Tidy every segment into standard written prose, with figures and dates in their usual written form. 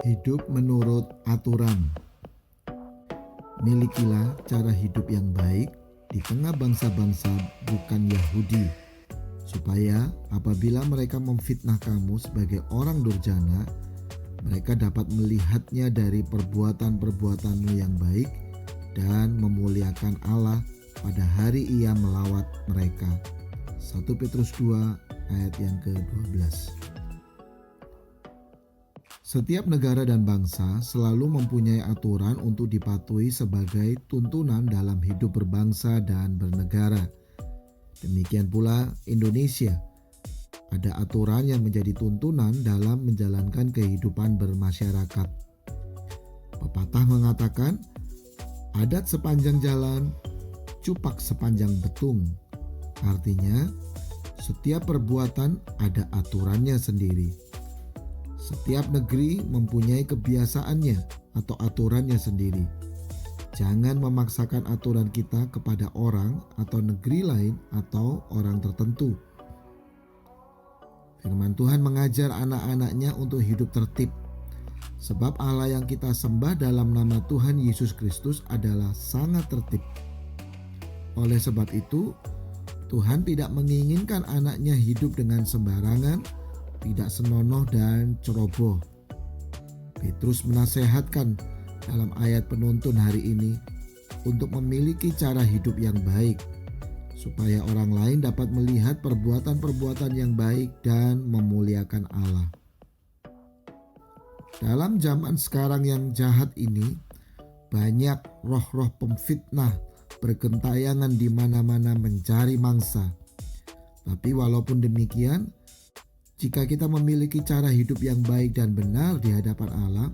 Hidup menurut aturan. Milikilah cara hidup yang baik di tengah bangsa-bangsa bukan Yahudi, supaya apabila mereka memfitnah kamu sebagai orang durjana, mereka dapat melihatnya dari perbuatan-perbuatanmu yang baik dan memuliakan Allah pada hari Ia melawat mereka. 1 Petrus 2 ayat yang ke-12. Setiap negara dan bangsa selalu mempunyai aturan untuk dipatuhi sebagai tuntunan dalam hidup berbangsa dan bernegara. Demikian pula Indonesia. Ada aturan yang menjadi tuntunan dalam menjalankan kehidupan bermasyarakat. Pepatah mengatakan, adat sepanjang jalan, cupak sepanjang betung. Artinya, setiap perbuatan ada aturannya sendiri. Setiap negeri mempunyai kebiasaannya atau aturannya sendiri. Jangan memaksakan aturan kita kepada orang atau negeri lain atau orang tertentu. Firman Tuhan mengajar anak-anaknya untuk hidup tertib. Sebab Allah yang kita sembah dalam nama Tuhan Yesus Kristus adalah sangat tertib. Oleh sebab itu, Tuhan tidak menginginkan anaknya hidup dengan sembarangan, tidak senonoh dan ceroboh. Petrus menasehatkan dalam ayat penuntun hari ini untuk memiliki cara hidup yang baik, supaya orang lain dapat melihat perbuatan-perbuatan yang baik dan memuliakan Allah. Dalam zaman sekarang yang jahat ini, banyak roh-roh pemfitnah bergentayangan di mana-mana mencari mangsa. Tapi walaupun demikian, jika kita memiliki cara hidup yang baik dan benar di hadapan Allah,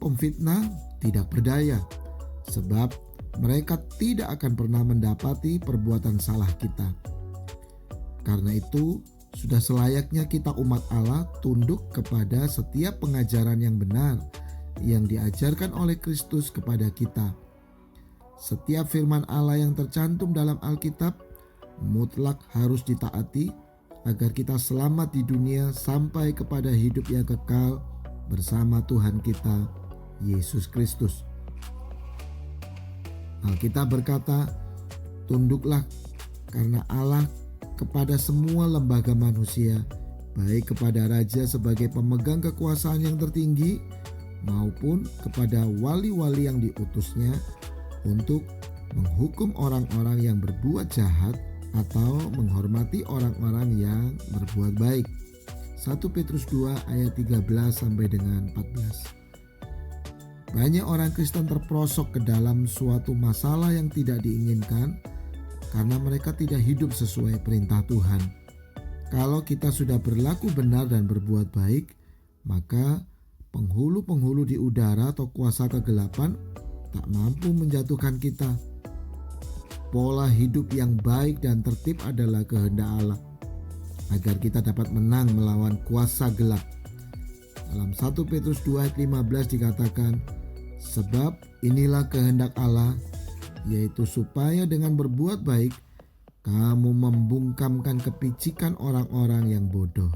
pemfitnah tidak berdaya, sebab mereka tidak akan pernah mendapati perbuatan salah kita. Karena itu, sudah selayaknya kita umat Allah tunduk kepada setiap pengajaran yang benar yang diajarkan oleh Kristus kepada kita. Setiap firman Allah yang tercantum dalam Alkitab mutlak harus ditaati agar kita selamat di dunia sampai kepada hidup yang kekal bersama Tuhan kita, Yesus Kristus. Alkitab berkata, tunduklah karena Allah kepada semua lembaga manusia, baik kepada raja sebagai pemegang kekuasaan yang tertinggi, maupun kepada wali-wali yang diutusnya untuk menghukum orang-orang yang berbuat jahat atau menghormati orang-orang yang berbuat baik. 1 Petrus 2 ayat 13 sampai dengan 14. Banyak orang Kristen terperosok ke dalam suatu masalah yang tidak diinginkan karena mereka tidak hidup sesuai perintah Tuhan. Kalau kita sudah berlaku benar dan berbuat baik, maka penghulu-penghulu di udara atau kuasa kegelapan tak mampu menjatuhkan kita. Pola hidup yang baik dan tertib adalah kehendak Allah, agar kita dapat menang melawan kuasa gelap. Dalam 1 Petrus 2 ayat 15 dikatakan, sebab inilah kehendak Allah, yaitu supaya dengan berbuat baik, kamu membungkamkan kepicikan orang-orang yang bodoh.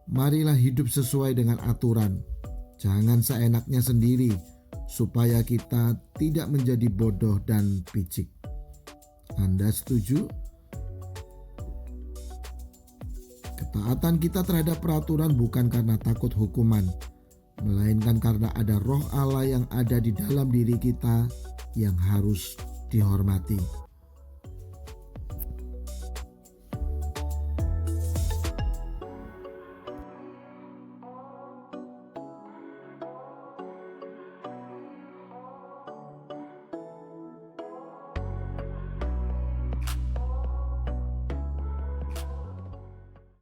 Marilah hidup sesuai dengan aturan, jangan seenaknya sendiri, supaya kita tidak menjadi bodoh dan picik. Anda setuju? Ketaatan kita terhadap peraturan bukan karena takut hukuman, melainkan karena ada roh Allah yang ada di dalam diri kita yang harus dihormati.